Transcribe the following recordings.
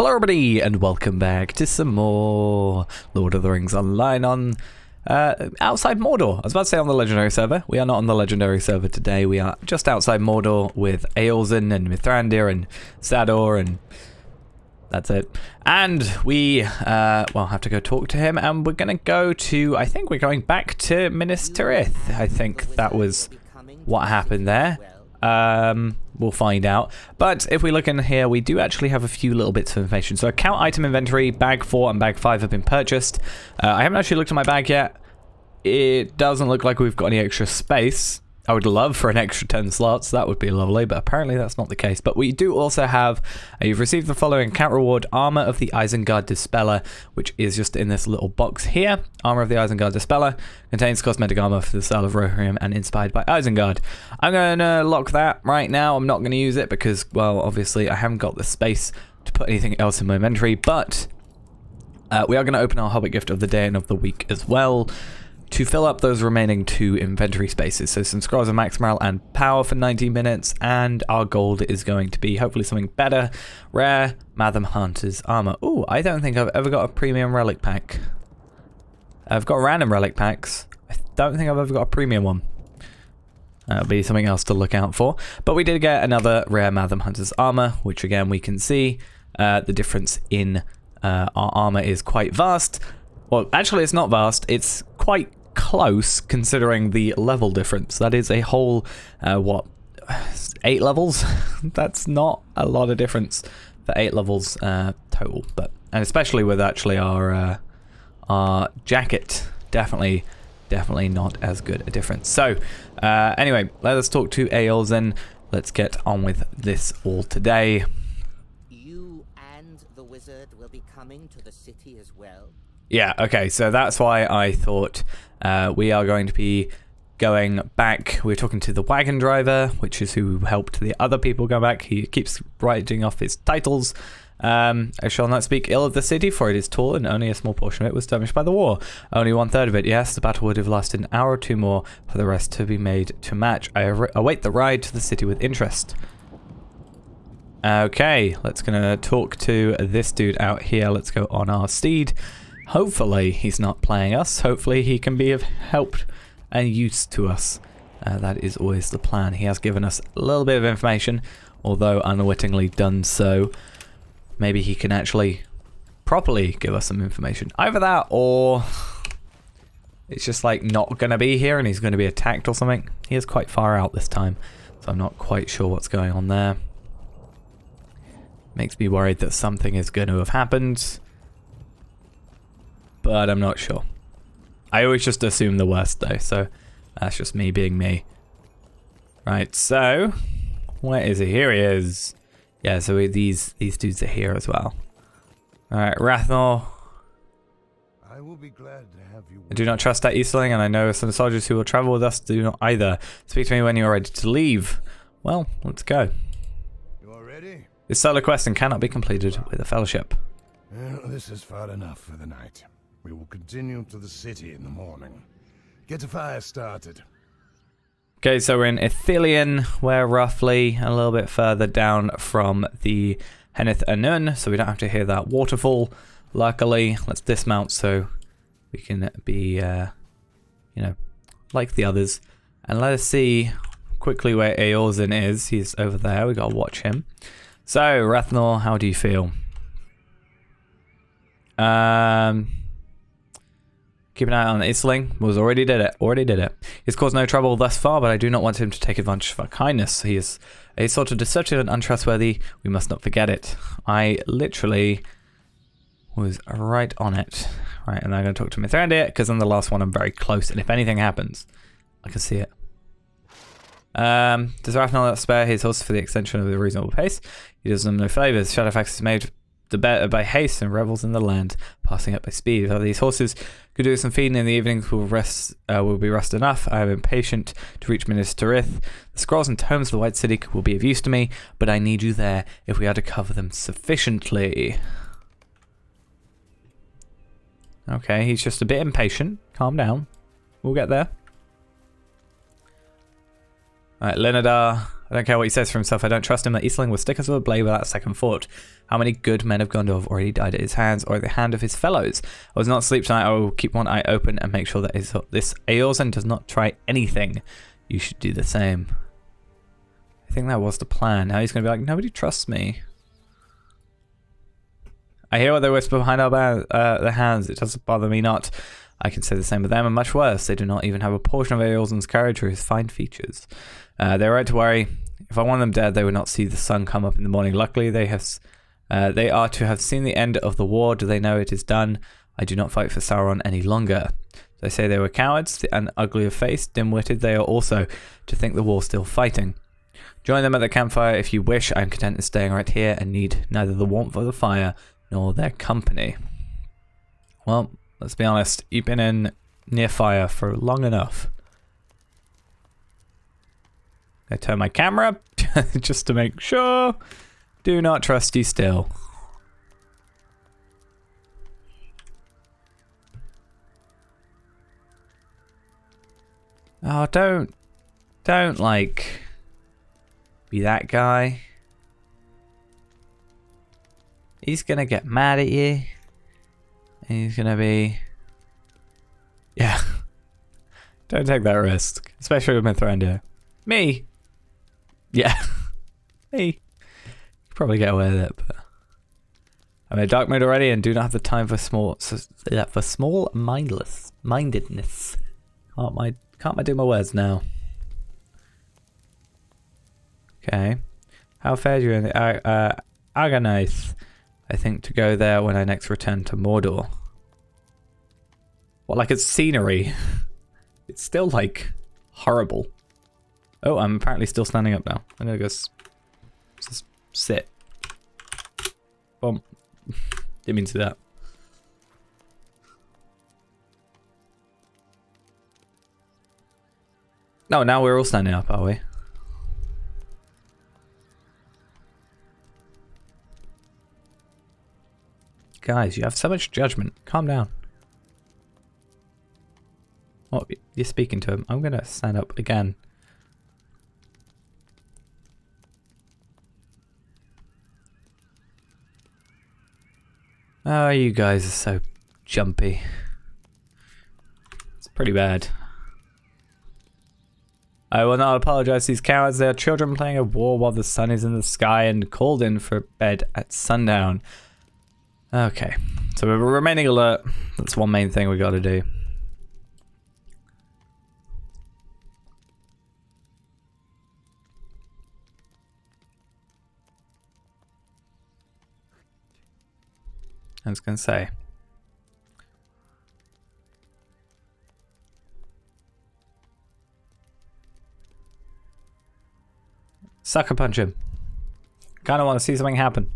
Hello everybody and welcome back to some more Lord of the Rings Online on outside Mordor. I was about to say on the Legendary server. We are not on the Legendary server today. We are just outside Mordor with Ayorzén and Mithrandir and Sador, and that's it. And we well, have to go talk to him, and we're going to go to, I think we're going back to Minas Tirith. I think that was what happened there. We'll find out. But if we look in here, we do actually have a few little bits of information. So account item inventory, bag 4 and bag 5 have been purchased. I haven't actually looked at my bag yet. It doesn't look like we've got any extra space. I would love for an extra 10 slots. That would be lovely, but apparently that's not the case. But we do also have, you've received the following account reward: Armor of the Isengard Dispeller, which is just in this little box here. Armor of the Isengard Dispeller contains cosmetic armor for the style of Rohirrim and inspired by Isengard. I'm going to lock that right now. I'm not going to use it because, well, obviously I haven't got the space to put anything else in my inventory, but we are going to open our Hobbit gift of the day and of the week as well, to fill up those remaining 2 inventory spaces. So some scrolls of max morale and power for 90 minutes, and our gold is going to be hopefully something better. Rare Matham Hunter's armor. Ooh, I don't think I've ever got a premium relic pack. I've got random relic packs. I don't think I've ever got a premium one. That'll be something else to look out for. But we did get another rare Matham Hunter's armor, which again we can see the difference in our armor is quite vast. Well, actually it's not vast, it's quite close considering the level difference. That is a whole, what, 8 levels? That's not a lot of difference for 8 levels total, but, and especially with actually our jacket, definitely not as good a difference. So, anyway, let us talk to Ayorzén. Let's get on with this all today. You and the wizard will be coming to the city as well? Yeah, okay, so that's why I thought we are going to be going back. We're talking to the wagon driver, which is who helped the other people go back. He keeps writing off his titles. I shall not speak ill of the city, for it is tall, and only a small portion of it was damaged by the war. Only 1/3 of it, yes, the battle would have lasted an hour or 2 more for the rest to be made to match. I await the ride to the city with interest. Okay, let's gonna talk to this dude out here. Let's go on our steed. Hopefully he's not playing us. Hopefully he can be of help and use to us. That is always the plan. He has given us a little bit of information, although unwittingly done so. Maybe he can actually properly give us some information. Either that, or it's just like not going to be here and he's going to be attacked or something. He is quite far out this time, so I'm not quite sure what's going on there. Makes me worried that something is going to have happened, but I'm not sure. I always just assume the worst though, so that's just me being me. Right, so where is he? Here he is. Yeah, so these dudes are here as well. Alright, Rathnor. I will be glad to have you. I do not trust that Eastling, and I know some soldiers who will travel with us do not either. Speak to me when you are ready to leave. Well, let's go. You are ready? This solo quest cannot be completed with a fellowship. Well, this is far enough for the night. We will continue to the city in the morning. Get a fire started. Okay, so we're in Ithilien. We're roughly a little bit further down from the Henneth Anun, so we don't have to hear that waterfall. Luckily, let's dismount so we can be, you know, like the others. And let us see quickly where Ayorzén is. He's over there. We gotta watch him. So, Rathnor, how do you feel? Keep an eye on Isling. Already did it. He's caused no trouble thus far, but I do not want him to take advantage of our kindness. He is a sort of deceptive and untrustworthy. We must not forget it. I literally was right on it. Right, and I'm going to talk to Mithrandir, because I'm the last one. I'm very close, and if anything happens, I can see it. Does Rathnor not spare his horse for the extension of the reasonable pace? He does them no favours. Shadowfax is made the better by haste and revels in the land, passing up by speed. If these horses could do some feeding in the evenings, will be rest enough. I am impatient to reach Minas Tirith. The scrolls and tomes of the White City will be of use to me, but I need you there if we are to cover them sufficiently. Okay, he's just a bit impatient. Calm down. We'll get there. Alright, Linadar. I don't care what he says for himself. I don't trust him. That Eastling will stick us with a blade without a second thought. How many good men of Gondor have already died at his hands or at the hand of his fellows? I will not sleep tonight. I will keep one eye open and make sure that this Ayorzén does not try anything. You should do the same. I think that was the plan. Now he's going to be like, nobody trusts me. I hear what they whisper behind their hands. It doesn't bother me not. I can say the same of them, and much worse. They do not even have a portion of Ayorzén's courage or his fine features. They're right to worry. If I want them dead, they would not see the sun come up in the morning. Luckily, they are to have seen the end of the war. Do they know it is done? I do not fight for Sauron any longer. They say they were cowards and ugly of face, dim-witted. They are also to think the war still fighting. Join them at the campfire if you wish. I am content in staying right here and need neither the warmth of the fire nor their company. Well, let's be honest. You've been in near fire for long enough. I turn my camera up just to make sure. Do not trust you still. Oh, don't like be that guy. He's gonna get mad at you. And he's gonna be, yeah. Don't take that risk, especially with Mithrandir. Me. Yeah. Me. Probably get away with it, but I'm in a dark mood already and do not have the time for small mindedness. Can't I do my words now? Okay. How fared you in the Arkenstone? I think to go there when I next return to Mordor. What, like it's scenery? It's still like horrible. Oh, I'm apparently still standing up now. I'm gonna go just sit. Boom. Didn't mean to do that. No, now we're all standing up, are we? Guys, you have so much judgment. Calm down. Oh, you're speaking to him. I'm gonna stand up again. Oh, you guys are so jumpy. It's pretty bad. I will not apologize to these cowards. They are children playing a war while the sun is in the sky and called in for bed at sundown. Okay, so we're remaining alert. That's one main thing we got to do. I was going to say. Sucker punch him. Kind of want to see something happen.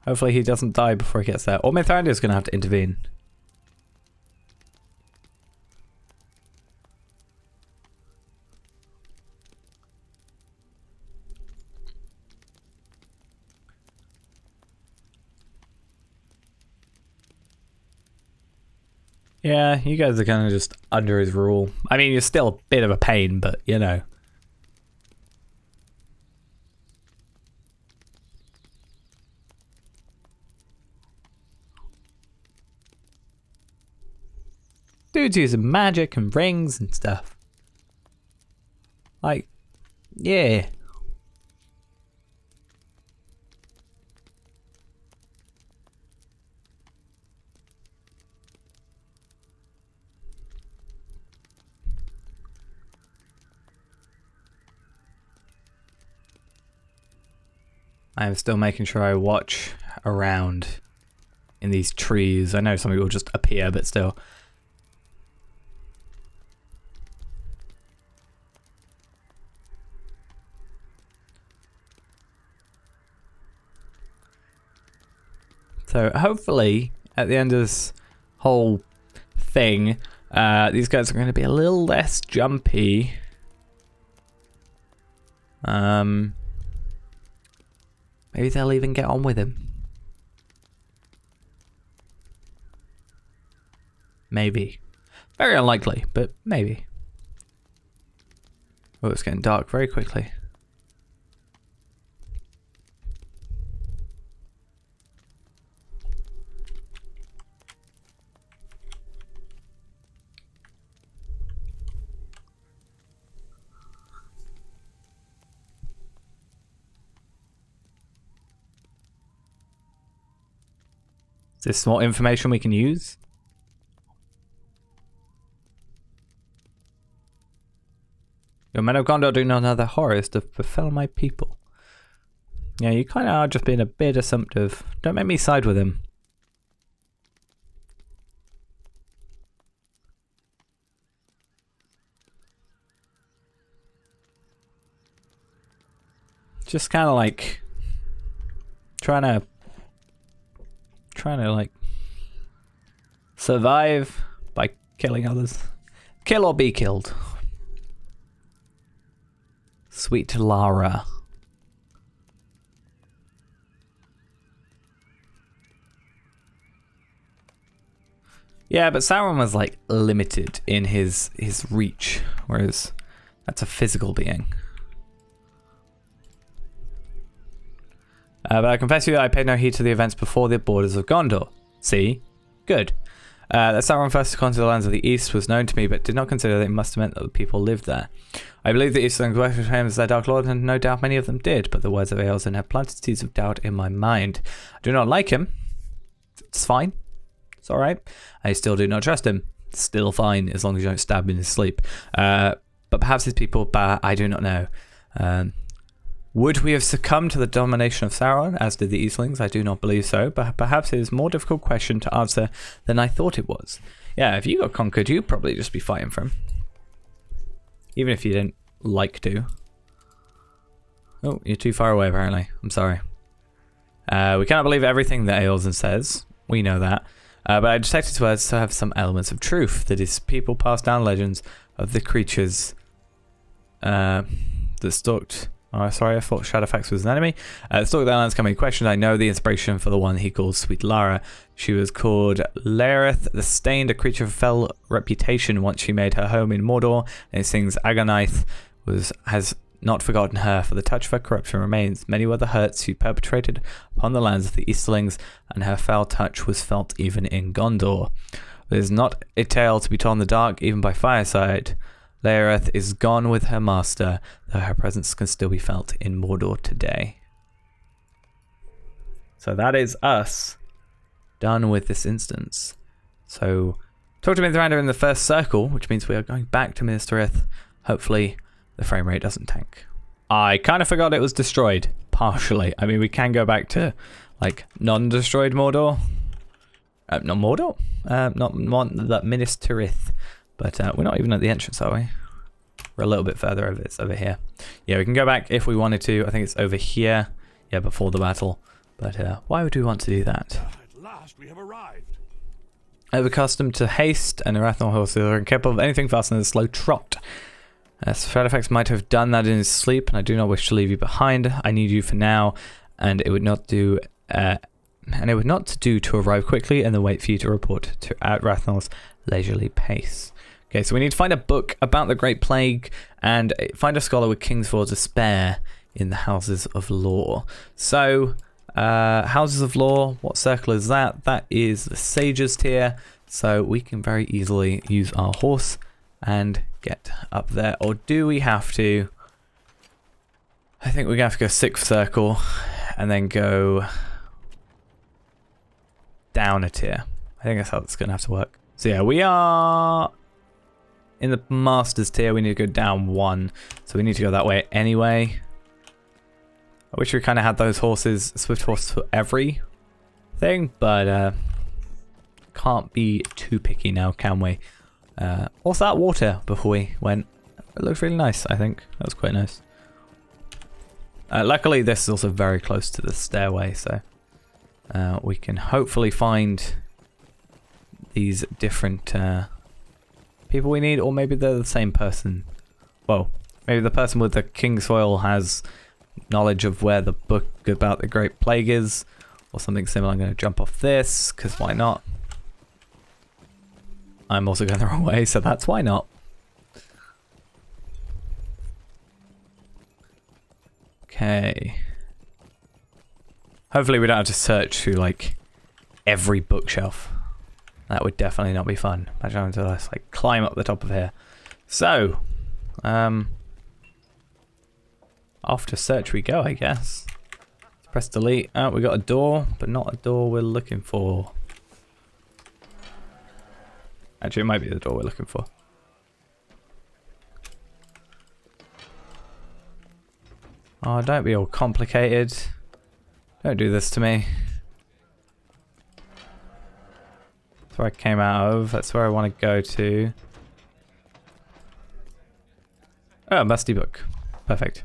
Hopefully he doesn't die before he gets there. Or Mithrandir's going to have to intervene. Yeah, you guys are kind of just under his rule. I mean, you're still a bit of a pain, but you know. Dude's using magic and rings and stuff. Like, yeah. I'm still making sure I watch around in these trees. I know some people just appear, but still. So hopefully, at the end of this whole thing, these guys are going to be a little less jumpy. Maybe they'll even get on with him. Maybe. Very unlikely, but maybe. Oh, it's getting dark very quickly. Is this more information we can use? Your men of Gondor do not know the horrors that befell my people. Yeah, you kind of are just being a bit assumptive. Don't make me side with him. Just kind of like trying to like survive by killing others. Kill or be killed. Sweet Lara. Yeah, but Sauron was like limited in his reach, whereas that's a physical being. But I confess to you that I paid no heed to the events before the borders of Gondor. See? Good. That Sauron first conquered the lands of the east was known to me, but did not consider that it must have meant that the people lived there. I believe the Eastlands worshipped him as their Dark Lord, and no doubt many of them did, but the words of Ayorzén have planted seeds of doubt in my mind. I do not like him. It's fine. It's alright. I still do not trust him. Still fine, as long as you don't stab him in his sleep. But perhaps his people, but I do not know. Would we have succumbed to the domination of Sauron, as did the Eastlings? I do not believe so, but perhaps it is a more difficult question to answer than I thought it was. Yeah, if you got conquered, you'd probably just be fighting for him. Even if you didn't like to. Oh, you're too far away, apparently. I'm sorry. We cannot believe everything that Ayorzén says. We know that. But I detect his words to have some elements of truth. That his people passed down legends of the creatures that stalked... Oh, sorry, I thought Shadowfax was an enemy. Stalked the lands coming questioned. I know the inspiration for the one he calls Sweet Lara. She was called Laerith the Stained, a creature of fell reputation once she made her home in Mordor, and it sings Agonaith has not forgotten her, for the touch of her corruption remains. Many were the hurts she perpetrated upon the lands of the Easterlings, and her foul touch was felt even in Gondor. It is not a tale to be told in the dark, even by fireside. Laerith is gone with her master, though her presence can still be felt in Mordor today. So that is us done with this instance. So, talk to Mithrandir in the first circle, which means we are going back to Minas Tirith. Hopefully, the frame rate doesn't tank. I kind of forgot it was destroyed, partially. I mean, we can go back to, like, non-destroyed Mordor. Not Mordor? Not Minas Tirith. But we're not even at the entrance, are we? We're a little bit further over. It's over here. Yeah, we can go back if we wanted to. I think it's over here. Yeah, before the battle. But why would we want to do that? At last we have arrived. Overaccustomed to haste, and Arathnorn horses are incapable of anything faster than a slow trot. Shadowfax might have done that in his sleep, and I do not wish to leave you behind. I need you for now, and it would not do. To arrive quickly and then wait for you to report at Rathnall's leisurely pace. Okay, so we need to find a book about the Great Plague and find a scholar with Kingsford to spare in the Houses of Law. So, Houses of Law, what circle is that? That is the Sages tier, so we can very easily use our horse and get up there. Or do we have to? I think we're going to have to go 6th circle and then go down a tier. I think that's how it's going to have to work. So yeah, we are in the Masters tier. We need to go down 1. So we need to go that way anyway. I wish we kind of had those horses, Swift Horse for every thing, but can't be too picky now, can we? Also that water before we went, it looked really nice, I think. That was quite nice. Luckily this is also very close to the stairway, so we can hopefully find these different people we need, or maybe they're the same person. Well, maybe the person with the King's Foil has knowledge of where the book about the Great Plague is, or something similar. I'm going to jump off this, because why not? I'm also going the wrong way, so that's why not. Okay. Hopefully we don't have to search through, like, every bookshelf. That would definitely not be fun. Imagine having to just, like, climb up the top of here. So, off to search we go, I guess. Let's press delete. Oh, we got a door, but not a door we're looking for. Actually, it might be the door we're looking for. Oh, don't be all complicated. Don't do this to me. That's where I came out of. That's where I want to go to. Oh, musty book. Perfect.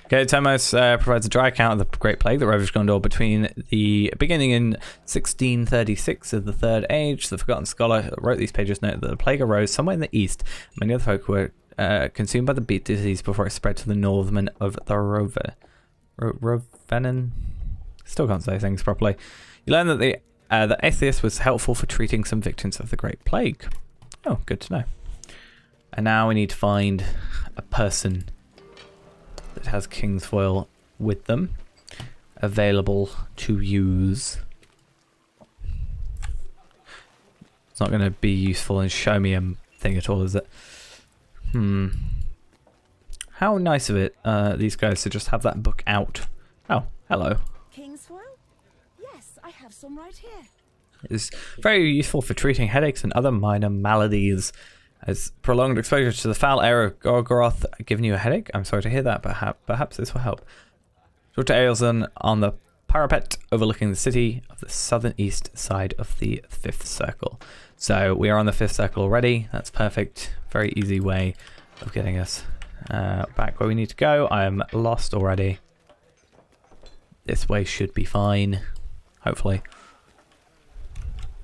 Okay, Tomos provides a dry account of the Great Plague that ravaged Gondor between the beginning in 1636 of the Third Age. The forgotten scholar who wrote these pages noted that the plague arose somewhere in the east. Many other folk were consumed by the beat disease before it spread to the northmen of the Rovenan. Still can't say things properly. You learn that the atheist was helpful for treating some victims of the Great Plague. Oh, good to know. And now we need to find a person that has King's Foil with them available to use. It's not going to be useful and show me a thing at all, is it? How nice of it, these guys, to just have that book out. Oh, hello. King's Foil? Yes, I have some right here. It's very useful for treating headaches and other minor maladies. Has prolonged exposure to the foul air of Gorgoroth given you a headache? I'm sorry to hear that, but perhaps this will help. Talk to Ayorzén on the parapet overlooking the city of the southern east side of the 5th circle. So we are on the 5th circle already. That's perfect. Very easy way of getting us back where we need to go. I am lost already. This way should be fine, hopefully.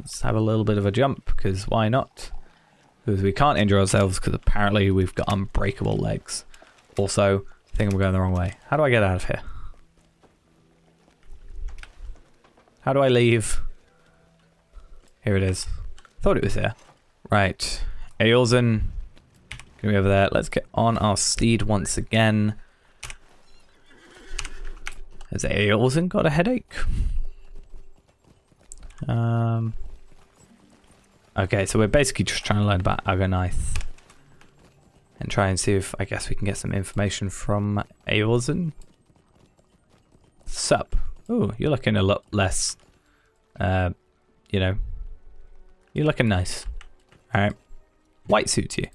Let's have a little bit of a jump, because why not? Because we can't injure ourselves, because apparently we've got unbreakable legs. Also, I think I'm going the wrong way. How do I get out of here? How do I leave? Here it is. Thought it was here. Right. Ayorzén. Gonna be over there. Let's get on our steed once again. Has Ayorzén got a headache? Okay, so we're basically just trying to learn about Agonaith. And try and see if, I guess, we can get some information from Ayorzén. Sup? Ooh, you're looking a lot less, you know. You're looking nice. Alright. White suits you.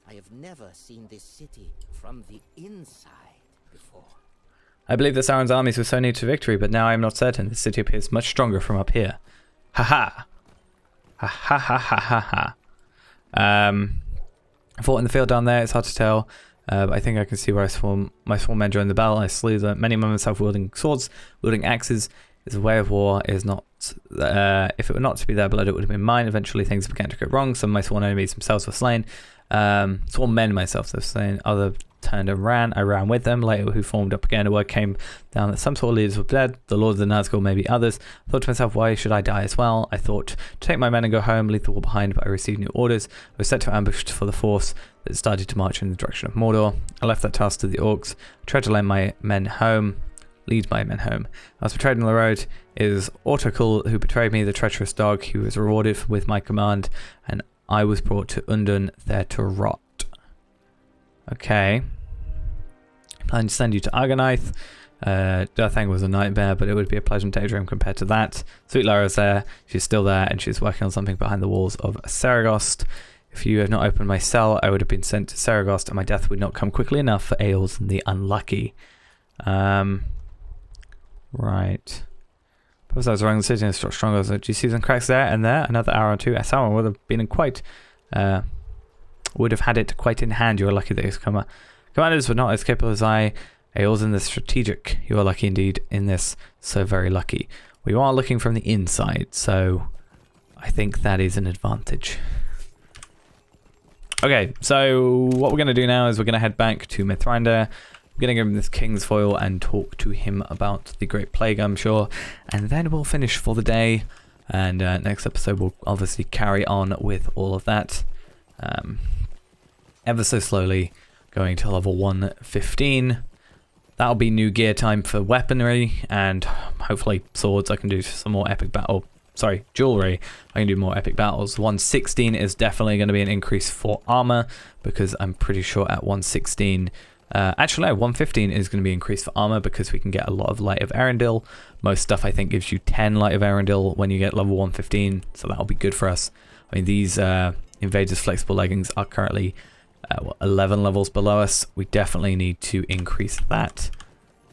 I have never seen this city from the inside before. I believe that Sauron's armies were so near to victory, but now I am not certain. The city appears much stronger from up here. Ha-ha! Ha-ha-ha-ha-ha-ha. I fought in the field down there, it's hard to tell. But I think I can see where my small men joined the battle. I slew the many men myself wielding swords, wielding axes. Is a way of war is not. If it were not to be their blood, it would have been mine. Eventually, things began to go wrong. Some of my sworn enemies themselves were slain. Sworn men myself were slain. Other turned and ran. I ran with them. Later, who formed up again. A word came down that some sort of leaders were dead. The lords of the Nazgul, maybe others. I thought to myself, why should I die as well? I thought to take my men and go home, leave the war behind, but I received new orders. I was set to ambush for the force that started to march in the direction of Mordor. I left that task to the orcs. I tried to lead my men home. I was betrayed on the road. It was Ortakul who betrayed me, the treacherous dog. He was rewarded with my command, and I was brought to Undun there to rot. Okay. I plan to send you to Agonaith. Durthang was a nightmare, but it would be a pleasant daydream compared to that. Sweet Lara's there. She's still there, and she's working on something behind the walls of Saragost. If you had not opened my cell, I would have been sent to Saragost, and my death would not come quickly enough for Ayorzén the Unlucky. Right. Perhaps I was wrong. The city is stronger. So, do you see some cracks there and there? Another hour or two. Sauron would have been would have had it quite in hand. You are lucky that his commanders were not as capable as I. Ayorzén the strategic. You are lucky indeed in this. So very lucky. We are looking from the inside, so I think that is an advantage. Okay, so what we're going to do now is we're going to head back to Mithrandir. I'm going to give him this King's Foil and talk to him about the Great Plague, I'm sure. And then we'll finish for the day. And next episode we'll obviously carry on with all of that. Ever so slowly going to level 115. That'll be new gear time for weaponry. And hopefully swords. I can do some more epic battle. Sorry, jewelry. I can do more epic battles. 116 is definitely going to be an increase for armor. Because I'm pretty sure at 116... Actually, no, 115 is going to be increased for armor because we can get a lot of Light of Arendelle. Most stuff, I think, gives you 10 Light of Arendelle when you get level 115, so that'll be good for us. I mean, these Invaders Flexible Leggings are currently 11 levels below us. We definitely need to increase that.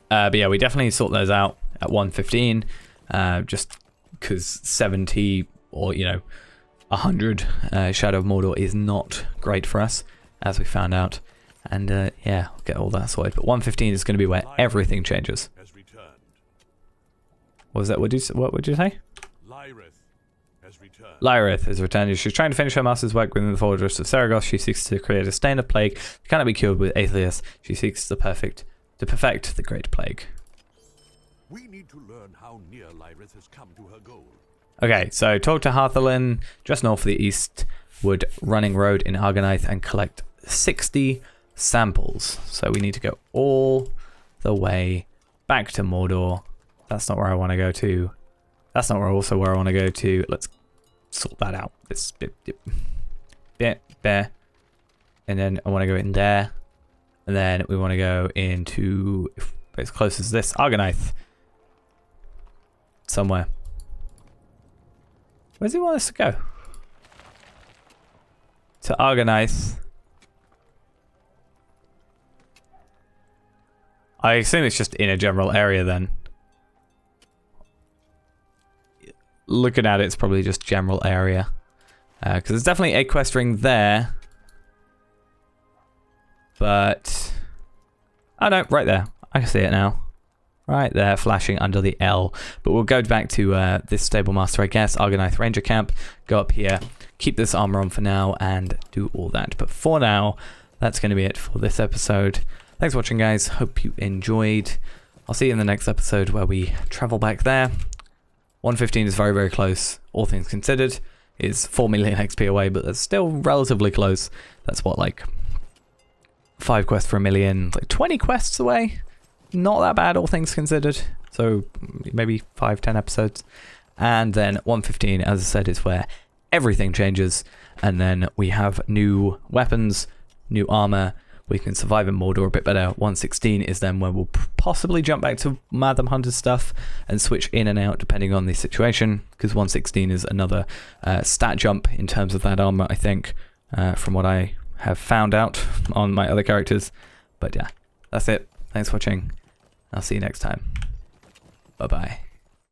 But yeah, we definitely sort those out at 115, just because 70 or, 100 Shadow of Mordor is not great for us, as we found out. And yeah, I'll get all that sorted. But 115 is going to be where everything changes. What was that? What would you say? Lyrith has returned. She's trying to finish her master's work within the fortress of Saragoth. She seeks to create a stain of plague that cannot be cured with Atheus. She seeks to perfect the Great Plague. We need to learn how near Lyrith has come to her goal. Okay, so talk to Harthelin, just north of the Eastwood Running Road in Argonith, and collect 60 samples. So we need to go all the way back to Mordor. That's not where I want to go to. That's not where I want to go to. Let's sort that out. This bit there. And then I want to go in there. And then we want to go into, as close as this, Argonith. Somewhere. Where does he want us to go? To Argonith. I assume it's just in a general area then. Looking at it, it's probably just general area. Because there's definitely a quest ring there. But... oh no, right there. I can see it now. Right there, flashing under the L. But we'll go back to this stable master, I guess. Argonith Ranger Camp. Go up here. Keep this armor on for now and do all that. But for now, that's going to be it for this episode. Thanks for watching, guys. Hope you enjoyed. I'll see you in the next episode where we travel back there. 115 is very, very close, all things considered. It's 4 million XP away, but that's still relatively close. That's what, like 5 quests for 1 million, like 20 quests away. Not that bad, all things considered. So maybe 5-10 episodes. And then 115, as I said, is where everything changes. And then we have new weapons, new armor. We can survive in Mordor a bit better. 116 is then where we'll possibly jump back to Madam Hunter stuff and switch in and out depending on the situation, because 116 is another stat jump in terms of that armor, I think, from what I have found out on my other characters. But yeah, that's it. Thanks for watching. I'll see you next time. Bye-bye.